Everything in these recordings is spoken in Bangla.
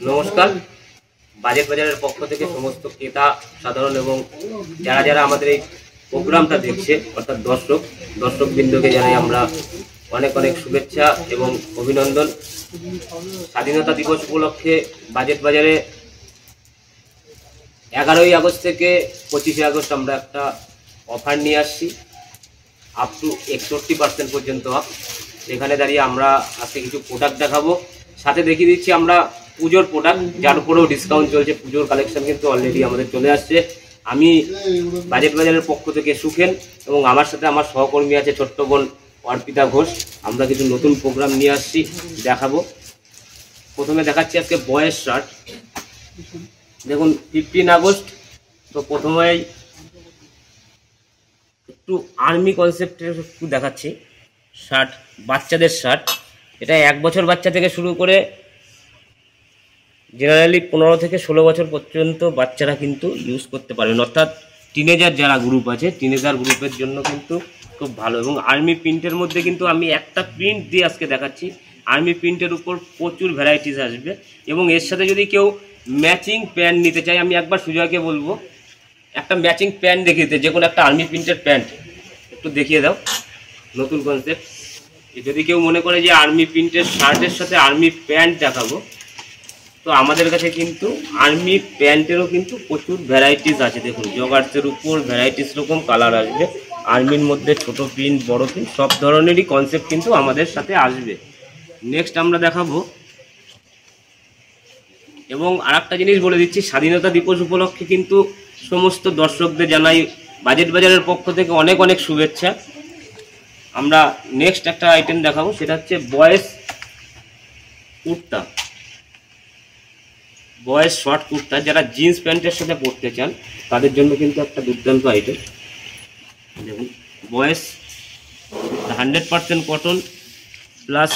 নমস্কার। বাজেট বাজারের পক্ষ থেকে সমস্ত ক্রেতা সাধারণ এবং যারা যারা আমাদের এই প্রোগ্রামটা দেখছে অর্থাৎ দর্শকবৃন্দকে জানাই আমরা অনেক অনেক শুভেচ্ছা এবং অভিনন্দন। স্বাধীনতা দিবস উপলক্ষে বাজেট বাজারে 11ই আগস্ট থেকে 25শে আগস্ট আমরা একটা অফার নিয়ে আসছি, আপ টু 61% পর্যন্ত অফ। সেখানে দাঁড়িয়ে আমরা আজকে কিছু প্রোডাক্ট দেখাবো, সাথে দেখিয়ে দিচ্ছি আমরা পুজোর প্রোডাক্ট, যার উপরেও ডিসকাউন্ট চলছে। পুজোর কালেকশন কিন্তু অলরেডি আমাদের চলে আসছে। আমি বাজেট বাজারের পক্ষ থেকে সুখেন এবং আমার সাথে আমার সহকর্মী আছে ছোট্ট বোন অর্পিতা ঘোষ। আমরা কিছু নতুন প্রোগ্রাম নিয়ে আসছি, দেখাবো। প্রথমে দেখাচ্ছি আজকে বয়েজ শার্ট। দেখুন 15 আগস্ট, তো প্রথমেই একটু আর্মি কনসেপ্টের একটু দেখাচ্ছি শার্ট, বাচ্চাদের শার্ট। এটা 1 বছর বাচ্চা থেকে শুরু করে জেনারেলি 15 থেকে 16 বছর পর্যন্ত বাচ্চারা কিন্তু ইউজ করতে পারবেন, অর্থাৎ টিনেজার যারা গ্রুপ আছে টিনেজার গ্রুপের জন্য কিন্তু খুব ভালো। এবং আর্মি প্রিন্টের মধ্যে কিন্তু আমি একটা প্রিন্ট দিয়ে আজকে দেখাচ্ছি। আর্মি প্রিন্টের উপর প্রচুর ভ্যারাইটিস আসবে এবং এর সাথে যদি কেউ ম্যাচিং প্যান্ট নিতে চায়, আমি একবার সুজয়কে বলবো একটা ম্যাচিং প্যান্ট দেখিয়ে দিতে, যে কোনো একটা আর্মি প্রিন্টের প্যান্ট একটু দেখিয়ে দাও। নতুন কনসেপ্ট। যদি কেউ মনে করে যে আর্মি প্রিন্টের শার্টের সাথে আর্মি প্যান্ট দেখাবো, তো আমাদের কাছে কিন্তু আর্মি প্যান্টেরও কিন্তু প্রচুর ভ্যারাইটিস আছে। দেখুন জগার্সের উপর ভ্যারাইটিস রকম কালার আসবে, আর্মির মধ্যে ছোট প্রিন্ট বড় প্রিন্ট সব ধরনেরই কনসেপ্ট কিন্তু আমাদের সাথে আসবে। নেক্সট আমরা দেখাবো। এবং আরেকটা জিনিস বলে দিচ্ছি, স্বাধীনতা দিবস উপলক্ষে কিন্তু সমস্ত দর্শকদের জানাই বাজেট বাজারের পক্ষ থেকে অনেক অনেক শুভেচ্ছা। আমরা নেক্সট একটা আইটেম দেখাবো, সেটা হচ্ছে boys kurta, boys short kurta. যারা জিন্স প্যান্টের সাথে পরতে চান তাদের জন্য কিন্তু একটা দুর্দান্ত আইটেম। দেখুন বয়েজ 100% কটন প্লাস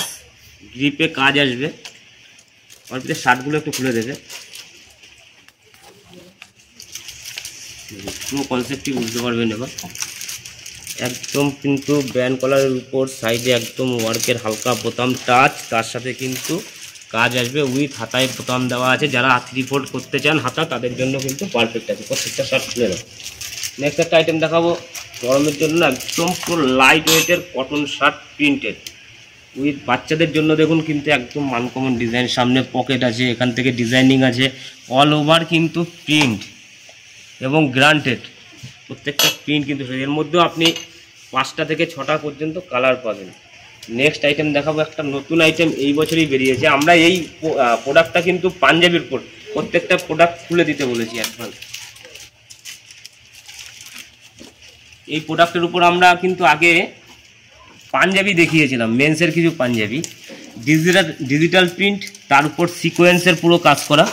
গ্রিপে কাজ আসবে। অল্প শার্টগুলো একটু খুলে দেবে, পুরো কনসেপ্টই বুঝতে পারবেন। এবার একদম কিন্তু ব্যান্ড কলারের উপর সাইডে একদম ওয়ার্কের হালকা বোতাম টাচ, তার সাথে কিন্তু কাজ আসবে উইথ হাতায় বোতাম দেওয়া আছে। যারা 3/4 করতে চান হাতা, তাদের জন্য কিন্তু পারফেক্ট আছে। প্রত্যেকটা শার্ট খুলে দাও। নেক্সট একটা আইটেম দেখাবো গরমের জন্য, একদম পুরো লাইট ওয়েটের কটন শার্ট প্রিন্টেড উইথ বাচ্চাদের জন্য। দেখুন কিন্তু একদম আনকমন ডিজাইন, সামনে পকেট আছে, এখান থেকে ডিজাইনিং আছে, অল ওভার কিন্তু প্রিন্ট এবং গ্রান্টেড। প্রত্যেকটা প্রিন্ট কিন্তু এর মধ্যেও আপনি 5টা থেকে 6টা পর্যন্ত কালার পাবেন। নেক্সট আইটেম দেখাবো, একটা নতুন আইটেম এই বছরই বেরিয়েছে। আমরা এই প্রোডাক্টটা কিন্তু পাঞ্জাবির উপর প্রত্যেকটা প্রোডাক্ট খুলে দিতে বলেছি অ্যাডভান্স। এই প্রোডাক্টের উপর আমরা কিন্তু আগে পাঞ্জাবি দেখিয়েছিলাম, মেন্সের কিছু পাঞ্জাবি, ডিজিটাল প্রিন্ট, তার উপর সিকোয়েন্সের পুরো কাজ করা,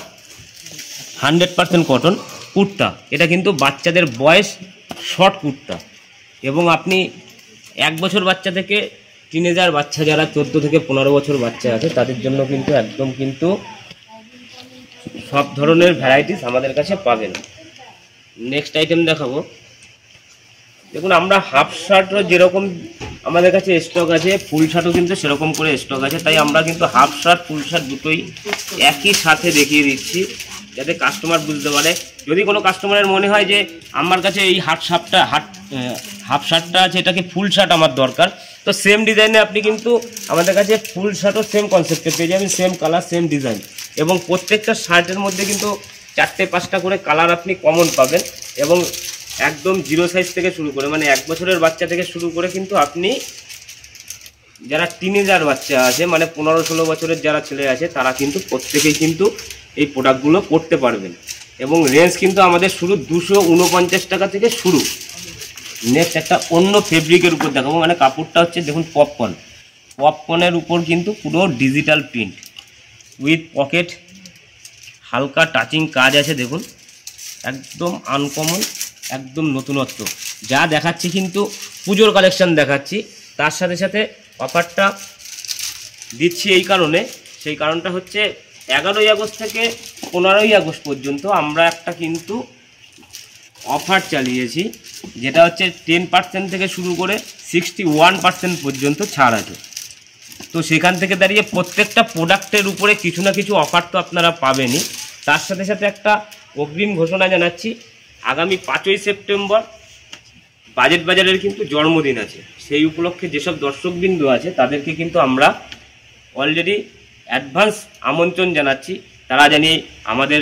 100% কটন কুর্তা। এটা কিন্তু বাচ্চাদের বয়েজ শর্ট কুর্তা। এবং আপনি 1 বছর বাচ্চা থেকে টিনেজার বাচ্চা, যারা 14 থেকে 15 বছর বাচ্চা আছে, তাদের জন্য কিন্তু একদম কিন্তু সব ধরনের ভ্যারাইটিস আমাদের কাছে পাবেন। নেক্সট আইটেম দেখাবো। দেখুন আমরা হাফ শার্টও যেরকম আমাদের কাছে স্টক আছে, ফুল শার্টও কিন্তু সেরকম করে স্টক আছে। তাই আমরা কিন্তু হাফ শার্ট ফুল শার্ট দুটোই একই সাথে দেখিয়ে দিচ্ছি, যাতে কাস্টমার বুঝতে পারে। যদি কোনো কাস্টমারের মনে হয় যে আমার কাছে এই হাফ শার্টটা আছে, এটাকে ফুল শার্ট আমার দরকার, তো সেম ডিজাইনে আপনি কিন্তু আমাদের কাছে ফুল শার্টও সেম কনসেপ্টে পেয়ে যাবেন, সেম কালার সেম ডিজাইন। এবং প্রত্যেকটা শার্টের মধ্যে কিন্তু 4-5টা করে কালার আপনি কমন পাবেন। এবং একদম 0 সাইজ থেকে শুরু করে, মানে 1 বছরের বাচ্চা থেকে শুরু করে কিন্তু আপনি যারা টিনেজার বাচ্চা আছে, মানে 15-16 বছরের যারা ছেলে আছে, তারা কিন্তু প্রত্যেকেই কিন্তু এই প্রোডাক্টগুলো করতে পারবেন। এবং রেঞ্জ কিন্তু আমাদের শুরু 249 টাকা থেকে শুরু। নেক্সট একটা অন্য ফেব্রিকের উপর দেখাবো, মানে কাপড়টা হচ্ছে দেখুন পপকর্নের উপর কিন্তু পুরো ডিজিটাল প্রিন্ট উইথ পকেট, হালকা টাচিং কাজ আছে। দেখুন একদম আনকমন, একদম নতুনত্ব। যা দেখাচ্ছি কিন্তু পুজোর কালেকশন দেখাচ্ছি, তার সাথে সাথে অফারটা দিচ্ছি সেই কারণটা হচ্ছে 11ই আগস্ট থেকে 15ই আগস্ট পর্যন্ত আমরা একটা কিন্তু অফার চালিয়েছি, যেটা হচ্ছে 10% থেকে শুরু করে 61% পর্যন্ত ছাড় আছে। তো সেখান থেকে দাঁড়িয়ে প্রত্যেকটা প্রোডাক্টের উপরে কিছু না কিছু অফার তো আপনারা পাবেনই। তার সাথে সাথে একটা অগ্রিম ঘোষণা জানাচ্ছি, আগামী 5ই সেপ্টেম্বর বাজেট বাজারের কিন্তু জন্মদিন আছে। সেই উপলক্ষে যেসব দর্শকবৃন্দ আছে তাদেরকে কিন্তু আমরা অলরেডি অ্যাডভান্স আমন্ত্রণ জানাচ্ছি, তারা জানি আমাদের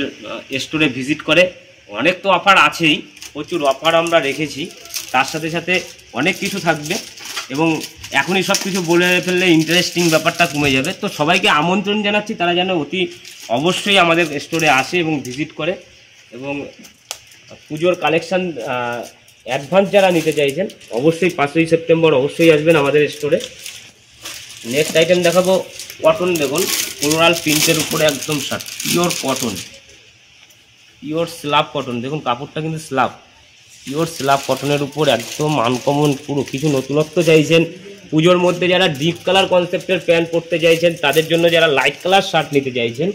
স্টোরে ভিজিট করে। অনেক তো অফার আছেই, প্রচুর অফার আমরা রেখেছি, তার সাথে সাথে অনেক কিছু থাকবে এবং এখনই সব কিছু বলে ফেললে ইন্টারেস্টিং ব্যাপারটা কমে যাবে। তো সবাইকে আমন্ত্রণ জানাচ্ছি, তারা যেন অতি অবশ্যই আমাদের স্টোরে আসে এবং ভিজিট করে এবং পুজোর কালেকশান অ্যাডভান্স যারা নিতে চাইছেন অবশ্যই 5ই সেপ্টেম্বর অবশ্যই আসবেন আমাদের স্টোরে। নেক্সট আইটেম দেখাবো কটন। দেখুন ফ্লোরাল প্রিন্টের উপরে একদম shirt, pure cotton, pure slab cotton. দেখুন কাপড়টা কিন্তু স্ল্যাব, পিওর স্ল্যাব কটনের উপর একদম আনকমন, পুরো কিছু নতুনত্ব চাইছেন পুজোর মধ্যে, যারা ডিপ কালার কনসেপ্টের প্যান্ট পরতে চাইছেন তাদের জন্য, যারা লাইট কালার শার্ট নিতে চাইছেন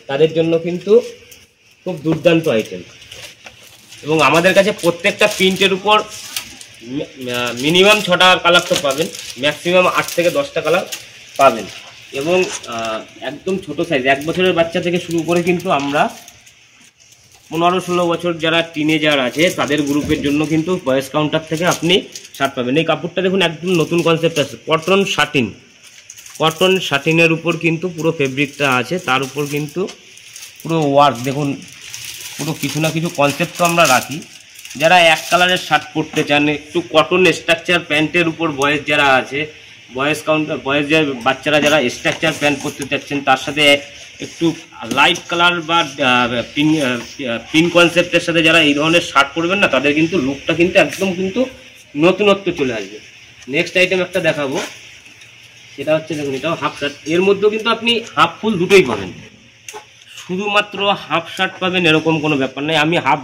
তাদের জন্য কিন্তু খুব দুর্দান্ত আইটেম। এবং আমাদের কাছে প্রত্যেকটা প্রিন্টের উপর মিনিমাম 6টা কালার তো পাবেন, ম্যাক্সিমাম 8 থেকে 10টা কালার পাবেন। এবং একদম ছোট সাইজ, 1 বছরের বাচ্চা থেকে শুরু করে কিন্তু আমরা 15-16 বছর যারা টিনেজার আছে তাদের গ্রুপের জন্য কিন্তু বয়েস কাউন্টার থেকে আপনি শার্ট পাবেন। এই কাপড়টা দেখুন একদম নতুন কনসেপ্ট আছে, কটন শার্টিন, কটন শার্টিনের উপর কিন্তু পুরো ফেব্রিকটা আছে, তার উপর কিন্তু পুরো ওয়ার্ক। দেখুন পুরো কিছু না কিছু কনসেপ্ট তো আমরা রাখি। যারা এক কালারের শার্ট পরতে চান, একটু কটন স্ট্রাকচার প্যান্টের উপর বয়েস যারা আছে, বয়েস কাউন্টার বয়েস যে বাচ্চারা যারা স্ট্রাকচার প্যান্ট পরতে চাচ্ছেন, তার সাথে একটু লাইট কালার বা পিন কনসেপ্টের সাথে যারা এই ধরনের শার্ট পরবেন না, তাদের কিন্তু লুকটা কিন্তু একদম কিন্তু নতুনত্ব চলে আসবে। নেক্সট আইটেম একটা দেখাবো, সেটা হচ্ছে দেখুন এটাও হাফ শার্ট, এর মধ্যেও কিন্তু আপনি হাফ ফুল দুটোই পাবেন, শুধুমাত্র হাফ শার্ট পাবেন এরকম কোনো ব্যাপার নেই। আমি হাফ